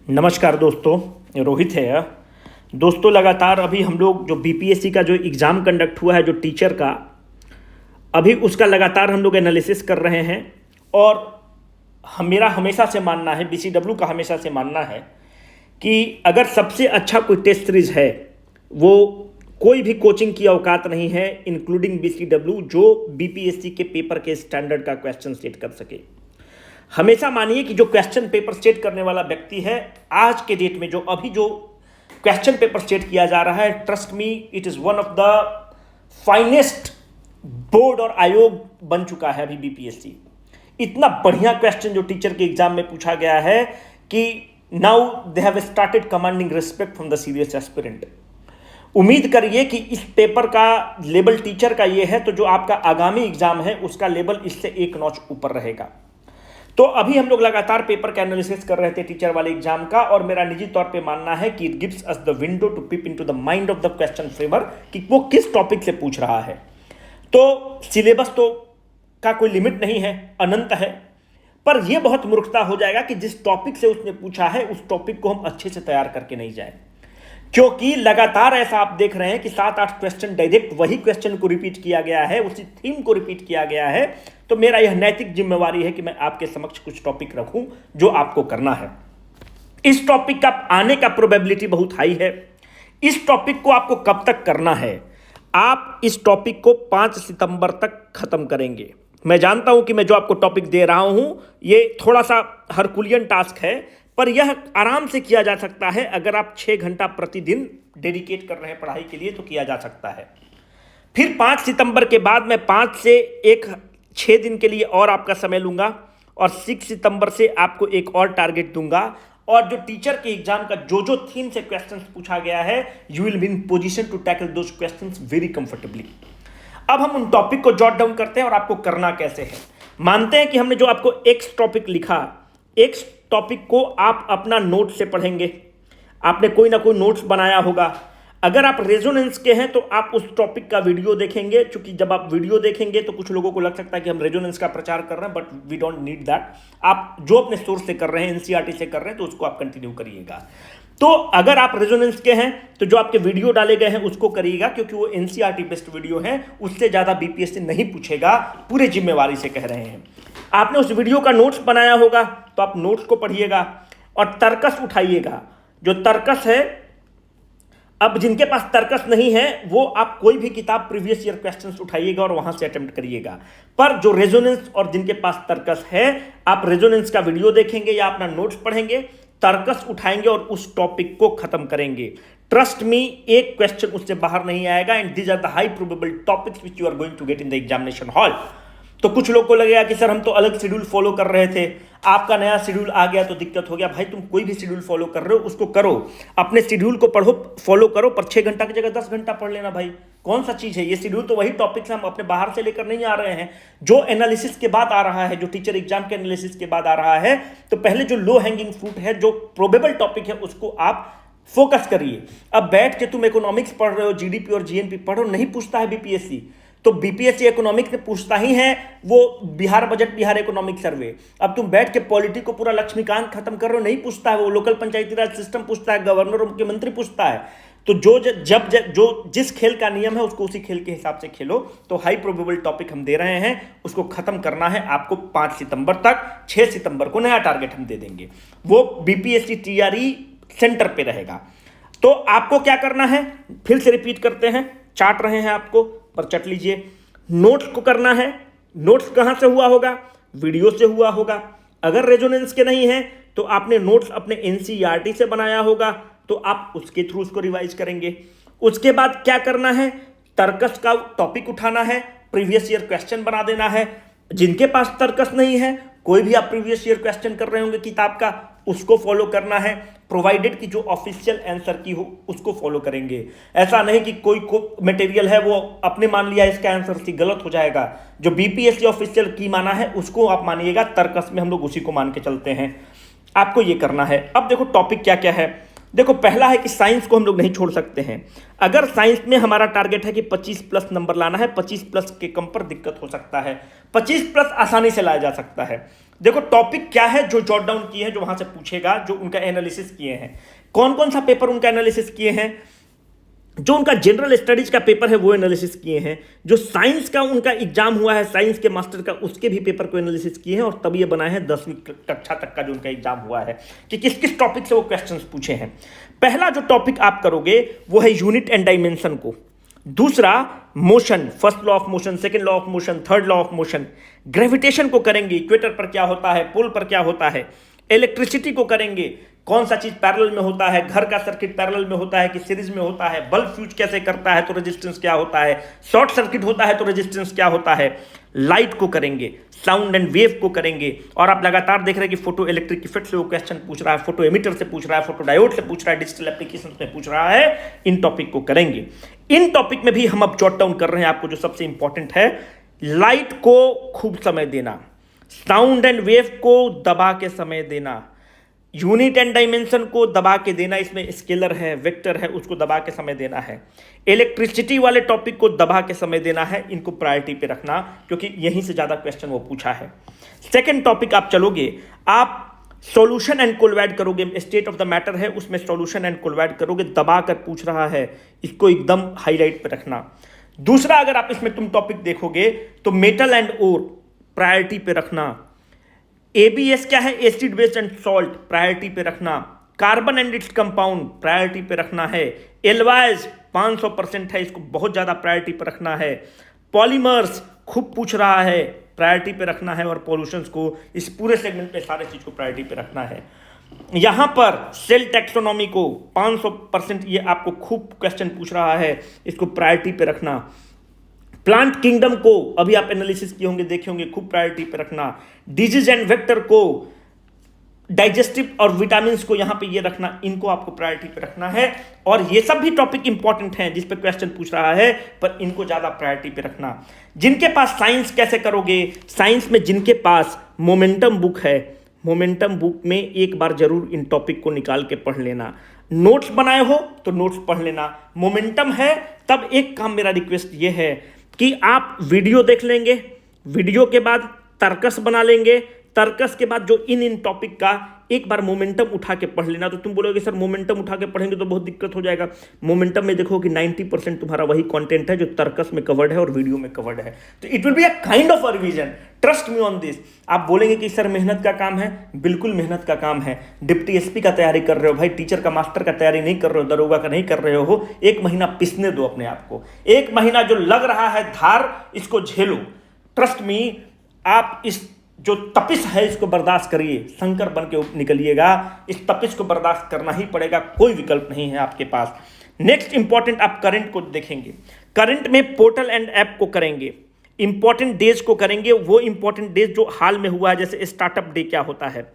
नमस्कार दोस्तों, रोहित है यह। दोस्तों, लगातार अभी हम लोग जो बीपीएससी का जो एग्ज़ाम कंडक्ट हुआ है जो टीचर का, अभी उसका लगातार हम लोग एनालिसिस कर रहे हैं। और मेरा हमेशा से मानना है, बीसीडब्ल्यू का हमेशा से मानना है कि अगर सबसे अच्छा कोई टेस्ट सीरीज है, वो कोई भी कोचिंग की औकात नहीं है इंक्लूडिंग बीसीडब्ल्यू, जो बीपीएससी के पेपर के स्टैंडर्ड का क्वेश्चन सेट कर सके। हमेशा मानिए कि जो क्वेश्चन पेपर सेट करने वाला व्यक्ति है आज के डेट में, जो अभी जो क्वेश्चन पेपर सेट किया जा रहा है, trust me, it is one of the finest board और आयोग बन चुका है अभी बीपीएससी। इतना बढ़िया क्वेश्चन जो टीचर के एग्जाम में पूछा गया है कि now they have started commanding respect from the serious aspirant. उम्मीद करिए कि इस पेपर का लेवल टीचर का ये है, तो जो आपका आगामी एग्जाम है उसका लेवल इससे एक नॉच ऊपर रहेगा। तो अभी हम लोग लगातार पेपर का एनालिसिस कर रहे थे टीचर वाले एग्जाम का, और मेरा निजी तौर पे मानना है कि it gives us the window to peep into the mind of the question framer कि वो किस टॉपिक से पूछ रहा है। तो सिलेबस तो का कोई लिमिट नहीं है, अनंत है, पर यह बहुत मूर्खता हो जाएगा कि जिस टॉपिक से उसने पूछा है उस टॉपिक को हम अच्छे से तैयार करके नहीं जाए, क्योंकि लगातार ऐसा आप देख रहे हैं कि 7-8 क्वेश्चन डायरेक्ट वही क्वेश्चन को रिपीट किया गया है, उसी थीम को रिपीट किया गया है। तो मेरा यह नैतिक जिम्मेवारी है कि मैं आपके समक्ष कुछ टॉपिक रखूं जो आपको करना है। इस टॉपिक का आने का प्रोबेबिलिटी बहुत हाई है। इस टॉपिक को आपको कब तक करना है? आप इस टॉपिक को 5 सितंबर तक खत्म करेंगे। मैं जानता हूं कि मैं जो आपको टॉपिक दे रहा हूं ये थोड़ा सा हरकुलियन टास्क है, पर यह आराम से किया जा सकता है। अगर आप 6 घंटा प्रतिदिन डेडिकेट कर रहे हैं पढ़ाई के लिए तो किया जा सकता है। फिर 5 सितंबर के बाद मैं 5 से 6 दिन के लिए और आपका समय लूंगा, और 6 सितंबर से आपको एक और टारगेट दूंगा। और जो टीचर के एग्जाम का जो थीम से क्वेश्चंस पूछा गया है, you will be in position to tackle those questions very comfortably. अब हम उन टॉपिक को जॉट डाउन करते हैं और आपको करना कैसे है। मानते हैं कि हमने जो आपको एक्स टॉपिक लिखा, एक्स टॉपिक को आप अपना नोट से पढ़ेंगे। आपने कोई ना कोई नोट्स बनाया होगा। अगर आप रेजोनेंस के हैं तो आप उस टॉपिक का वीडियो देखेंगे, क्योंकि जब आप वीडियो देखेंगे तो कुछ लोगों को लग सकता है कि हम रेजोनेंस का प्रचार कर रहे हैं, but we don't need that. आप जो अपने सोर्स से कर रहे हैं, एनसीईआरटी से कर रहे हैं, तो उसको आप कंटिन्यू करिएगा। तो अगर आप रेजोनेंस के हैं तो जो आपके वीडियो डाले गए हैं उसको करिएगा, क्योंकि वो एनसीईआरटी बेस्ड वीडियो है, उससे ज़्यादा बीपीएससी नहीं पूछेगा, पूरे जिम्मेवारी से कह रहे हैं। आपने उस वीडियो का नोट्स बनाया होगा तो आप नोट्स को पढ़िएगा और तर्कस उठाइएगा। जो तर्कस है, अब जिनके पास तर्कस नहीं है वो आप कोई भी किताब प्रीवियस ईयर क्वेश्चंस उठाइएगा और वहां से अटेम्प्ट करिएगा। पर जो रेजोनेंस और जिनके पास तर्कस है, आप रेजोनेंस का वीडियो देखेंगे या अपना नोट्स पढ़ेंगे, तर्कस उठाएंगे और उस टॉपिक को खत्म करेंगे। ट्रस्ट मी, एक क्वेश्चन उससे बाहर नहीं आएगा। And these are the high probable topics which you are going to get in the examination hall. तो कुछ लोग को लगेगा कि सर हम तो अलग शेड्यूल फॉलो कर रहे थे, आपका नया शेड्यूल आ गया तो दिक्कत हो गया। भाई, तुम कोई भी शेड्यूल फॉलो कर रहे हो उसको करो, अपने शेड्यूल को पढ़ो, फॉलो करो, पर 6 घंटा की जगह 10 घंटा पढ़ लेना। भाई, कौन सा चीज़ है ये? शेड्यूल तो वही टॉपिक्स हम अपने बाहर से लेकर नहीं आ रहे हैं। जो एनालिसिस के बाद आ रहा है, जो टीचर एग्जाम के एनालिसिस के बाद आ रहा है, तो पहले जो लो हैंगिंग फ्रूट है, जो प्रोबेबल टॉपिक है, उसको आप फोकस करिए। अब बैठ के तुम इकोनॉमिक्स पढ़ रहे हो, जीडीपी और जीएनपी पढ़ो, नहीं पूछता है बीपीएससी। तो बीपीएससी इकोनॉमिक्स में पूछता ही है वो Bihar budget, Bihar economic survey. अब तुम बैठ के पॉलिटी को पूरा लक्ष्मीकांत खत्म कर रहे हो, नहीं पूछता है वो। लोकल पंचायती राज सिस्टम पूछता है, गवर्नर और मुख्यमंत्री पूछता है। तो जो जिस खेल का नियम है उसको उसी खेल के हिसाब से खेलो। तो हाई प्रोबेबल टॉपिक हम दे रहे हैं, उसको खत्म करना है आपको 5 सितंबर तक। 6 सितंबर को नया टारगेट हम दे देंगे, वो बीपीएससी टीआरई सेंटर पे रहेगा। तो आपको क्या करना है, फिर से रिपीट करते हैं, चाट रहे हैं आपको, पर चट लीजिए। नोट्स को करना है। नोट्स कहां से हुआ होगा? वीडियो से हुआ होगा। अगर रेजोनेंस के नहीं है तो आपने नोट्स अपने एनसीईआरटी से बनाया होगा, तो आप उसके थ्रू उसको रिवाइज करेंगे। उसके बाद क्या करना है, तर्कस का टॉपिक उठाना है, प्रीवियस ईयर क्वेश्चन बना देना है। जिनके पास तर्कस नहीं है, कोई भी आप प्रीवियस ईयर क्वेश्चन कर रहे होंगे किताब का, उसको फॉलो करना है, प्रोवाइडेड कि जो ऑफिशियल आंसर की हो उसको फॉलो करेंगे। ऐसा नहीं कि कोई मटेरियल है वो अपने मान लिया इसका आंसर सी गलत हो जाएगा। जो बीपीएससी ऑफिशियल की माना है उसको आप मानिएगा, तर्कस में हम लोग उसी को मान के चलते हैं। आपको ये करना है। अब देखो टॉपिक क्या क्या है। देखो, पहला है कि साइंस को हम लोग नहीं छोड़ सकते हैं। अगर साइंस में हमारा टारगेट है कि 25 प्लस नंबर लाना है, 25 प्लस के कम पर दिक्कत हो सकता है, 25 प्लस आसानी से लाया जा सकता है। देखो टॉपिक क्या है जो जॉट डाउन किए हैं, जो वहां से पूछेगा, जो उनका एनालिसिस किए हैं, कौन कौन सा पेपर उनका एनालिसिस किए हैं, जो उनका जनरल स्टडीज का पेपर है वो एनालिसिस किए हैं, जो साइंस का उनका एग्जाम हुआ है साइंस के मास्टर का उसके भी पेपर को एनालिसिस किए हैं, और तब ये बनाए हैं 10वीं कक्षा तक का जो उनका एग्जाम हुआ है कि किस किस टॉपिक से वो क्वेश्चंस पूछे हैं। पहला जो टॉपिक आप करोगे वो है यूनिट एंड डायमेंशन को, दूसरा motion, first law of motion, second law of motion, third law of motion, gravitation को करेंगे, इक्वेटर पर क्या होता है, पोल पर क्या होता है, इलेक्ट्रिसिटी को करेंगे, कौन सा चीज पैरेलल में होता है, घर का सर्किट पैरेलल में होता है कि सीरीज में होता है, बल्ब फ्यूज कैसे करता है तो रेजिस्टेंस क्या होता है, शॉर्ट सर्किट होता है तो रेजिस्टेंस क्या होता है, लाइट को करेंगे, साउंड एंड वेव को करेंगे। और आप लगातार देख रहे हैं कि फोटो इलेक्ट्रिक इफेक्ट से वो क्वेश्चन पूछ रहा है, फोटो एमिटर से पूछ रहा है, फोटो डायोड से पूछ रहा है, डिजिटल एप्लीकेशन में पूछ रहा है, इन टॉपिक को करेंगे। इन टॉपिक में भी हम अब जॉट डाउन कर रहे हैं आपको जो सबसे इंपॉर्टेंट है, लाइट को खूब समय देना, साउंड एंड वेव को दबा के समय देना, यूनिट एंड डायमेंशन को दबा के देना, इसमें स्केलर है, वेक्टर है, उसको दबा के समय देना है, इलेक्ट्रिसिटी वाले टॉपिक को दबा के समय देना है, इनको प्रायोरिटी पे रखना क्योंकि यहीं से ज्यादा क्वेश्चन वो पूछा है। सेकंड टॉपिक आप चलोगे, आप सॉल्यूशन एंड कोलवाइड करोगे, स्टेट ऑफ द मैटर है उसमें सॉल्यूशन एंड कोलवाइड करोगे, दबा कर पूछ रहा है, इसको एकदम हाईलाइट पे रखना। दूसरा अगर आप इसमें तुम टॉपिक देखोगे तो मेटल एंड ओर प्रायोरिटी पे रखना, एबीएस क्या है, acid base and salt, priority पे रखना, carbon and its compound priority पे रखना है, एल्वाइज 500% है, इसको बहुत ज्यादा प्रायोरिटी पे रखना है, पॉलीमर्स खूब पूछ रहा है, प्रायोरिटी पे रखना है, और पॉल्यूशंस को, इस पूरे सेगमेंट पे सारे चीज को प्रायोरिटी पे रखना है। यहां पर सेल टैक्सोनॉमी को 500% ये आपको खूब क्वेश्चन पूछ रहा है, इसको प्रायोरिटी पे रखना। प्लांट किंगडम को अभी आप एनालिसिस किए होंगे, देखे होंगे, खूब प्रायोरिटी पे रखना। डिजीज एंड वेक्टर को, डाइजेस्टिव और विटामिन को यहां पे ये रखना, इनको आपको प्रायोरिटी पे रखना है। और ये सब भी टॉपिक इंपॉर्टेंट हैं जिस पे क्वेश्चन पूछ रहा है, पर इनको ज्यादा प्रायोरिटी पे रखना। जिनके पास साइंस कैसे करोगे, साइंस में जिनके पास मोमेंटम बुक है, मोमेंटम बुक में एक बार जरूर इन टॉपिक को निकाल के पढ़ लेना। नोट्स बनाए हो तो नोट्स पढ़ लेना। मोमेंटम है तब एक काम मेरा रिक्वेस्ट ये है कि आप वीडियो देख लेंगे, वीडियो के बाद तर्कस बना लेंगे, तर्कस के बाद जो इन टॉपिक का एक बार मोमेंटम उठा के पढ़ लेना। तो तुम बोलोगे सर मोमेंटम उठा के पढ़ेंगे तो बहुत दिक्कत हो जाएगा। मोमेंटम में देखो कि 90% तुम्हारा वही कंटेंट है जो तर्कस में कवर्ड है और वीडियो में कवर्ड है, तो it will be a kind of a revision, trust me on this. आप बोलेंगे कि सर मेहनत का काम है, बिल्कुल मेहनत का काम है। डिप्टी एसपी का तैयारी कर रहे हो भाई, टीचर का मास्टर का तैयारी नहीं कर रहे हो, दरोगा का नहीं कर रहे हो, एक महीना पिसने दो अपने आप को, एक महीना जो लग रहा है धार, इसको झेलो। ट्रस्ट मी, आप इस जो तपिश है इसको बर्दाश्त करिए, शंकर बन के निकलिएगा। इस तपिश को बर्दाश्त करना ही पड़ेगा, कोई विकल्प नहीं है आपके पास। नेक्स्ट इंपॉर्टेंट आप करंट को देखेंगे, करंट में पोर्टल एंड ऐप को करेंगे, इंपॉर्टेंट डेज को करेंगे, वो इंपॉर्टेंट डेज जो हाल में हुआ है, जैसे स्टार्टअप डे क्या होता है,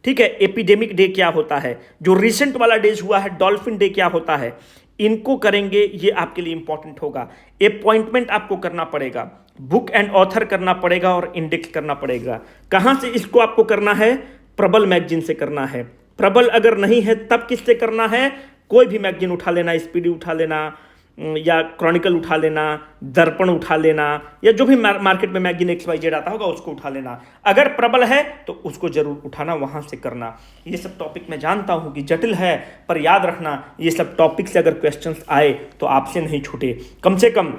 ठीक है, एपिडेमिक डे क्या होता है, जो रिसेंट वाला डेज हुआ है डॉल्फिन डे क्या होता है, इनको करेंगे, ये आपके लिए इंपॉर्टेंट होगा। अपॉइंटमेंट आपको करना पड़ेगा, बुक एंड ऑथर करना पड़ेगा और इंडेक्स करना पड़ेगा। कहां से इसको आपको करना है, प्रबल मैगजीन से करना है। प्रबल अगर नहीं है तब किससे करना है, कोई भी मैगजीन उठा लेना, स्पीडी उठा लेना या क्रॉनिकल उठा लेना, दर्पण उठा लेना, या जो भी मार्केट में मैगजीन XYZ आता होगा उसको उठा लेना। अगर प्रबल है तो उसको जरूर उठाना, वहां से करना। ये सब टॉपिक मैं जानता हूं कि जटिल है, पर याद रखना ये सब टॉपिक से अगर क्वेश्चंस आए तो आपसे नहीं छूटे। कम से कम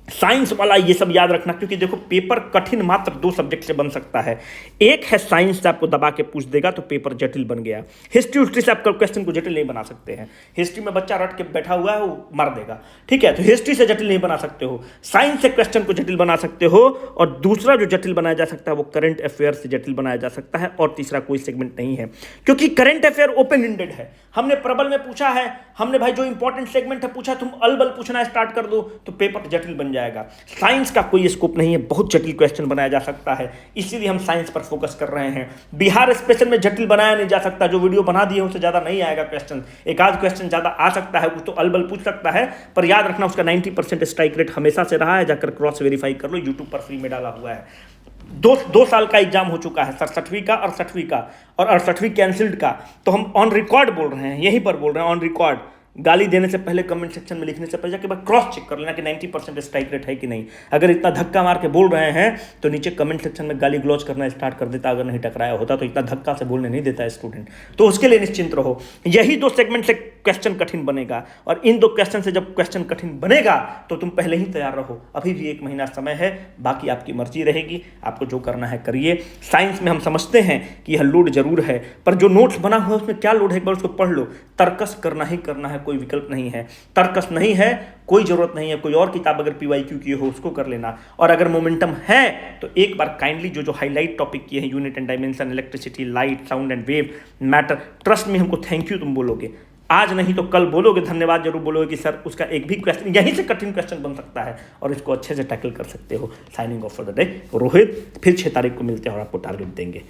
साइंस वाला ये सब याद रखना, क्योंकि देखो पेपर कठिन मात्र 2 सब्जेक्ट से बन सकता है। एक है साइंस से आपको दबा के पूछ देगा तो पेपर जटिल बन गया। हिस्ट्री से आपका क्वेश्चन को जटिल नहीं बना सकते हैं। हिस्ट्री में बच्चा रट के बैठा हुआ है, वो मार देगा, ठीक है, तो हिस्ट्री से जटिल नहीं बना सकते हो। साइंस से क्वेश्चन को जटिल बना सकते हो। और दूसरा जो जटिल बनाया जा सकता है वो करंट अफेयर से जटिल बनाया जा सकता है। और तीसरा कोई सेगमेंट नहीं है, क्योंकि करंट अफेयर ओपन एंडेड है। हमने प्रबल में पूछा है, हमने भाई जो इंपॉर्टेंट सेगमेंट है पूछा, तुम अलबल पूछना स्टार्ट कर दो तो पेपर जटिल बन जाएगा। साइंस का कोई स्कोप नहीं है, बहुत जटिल क्वेश्चन बनाया जा सकता है, इसीलिए हम साइंस पर फोकस कर रहे हैं। बिहार स्पेशल में जटिल बनाया नहीं जा सकता, जो वीडियो बना दिए उससे ज्यादा नहीं आएगा क्वेश्चन। एक आध क्वेश्चन ज्यादा आ सकता है, कुछ तो अलबल पूछ सकता है, पर याद रखना उसका 90% स्ट्राइक रेट हमेशा से रहा है। जाकर क्रॉस वेरीफाई कर लो, यूट्यूब पर फ्री में डाला हुआ है। दो साल का एग्जाम हो चुका है, 67वीं का 68वीं का, और 68वीं कैंसिल्ड का। तो हम ऑन रिकॉर्ड बोल रहे हैं, यहीं पर बोल रहे हैं ऑन रिकॉर्ड। गाली देने से पहले कमेंट सेक्शन में लिखने से पहले जाके बार क्रॉस चेक कर लेना कि 90% स्ट्राइक रेट है कि नहीं। अगर इतना धक्का मार के बोल रहे हैं तो नीचे कमेंट सेक्शन में गाली ग्लोच करना स्टार्ट कर देता। अगर नहीं टकराया होता तो इतना धक्का से बोलने नहीं देता है स्टूडेंट। तो उसके लिए निश्चिंत रहो, यही 2 सेगमेंट से क्वेश्चन कठिन बनेगा, और इन 2 क्वेश्चन से जब क्वेश्चन कठिन बनेगा तो तुम पहले ही तैयार रहो। अभी भी 1 महीना समय है, बाकी आपकी मर्जी रहेगी, आपको जो करना है करिए। साइंस में हम समझते हैं कि यह लोड जरूर है, पर जो नोट्स बना हुआ है उसमें क्या लोड है, एक बार उसको पढ़ लो। तर्कस करना ही करना है, कोई विकल्प नहीं है। तर्कस नहीं है, कोई जरूरत नहीं है, कोई और किताब अगर PYQ की हो उसको कर लेना। और अगर मोमेंटम है तो एक बार काइंडली जो हाईलाइट टॉपिक किए हैं, unit and dimension, electricity, light, sound and wave, matter, trust में हमको थैंक यू तुम बोलोगे, आज नहीं तो कल बोलोगे, धन्यवाद जरूर बोलोगे कि सर उसका एक भी क्वेश्चन यहीं से कठिन क्वेश्चन बन सकता है और इसको अच्छे से टैकल कर सकते हो। Signing off for the day, Rohit. फिर 6 तारीख को मिलते हैं और आपको टारगेट देंगे।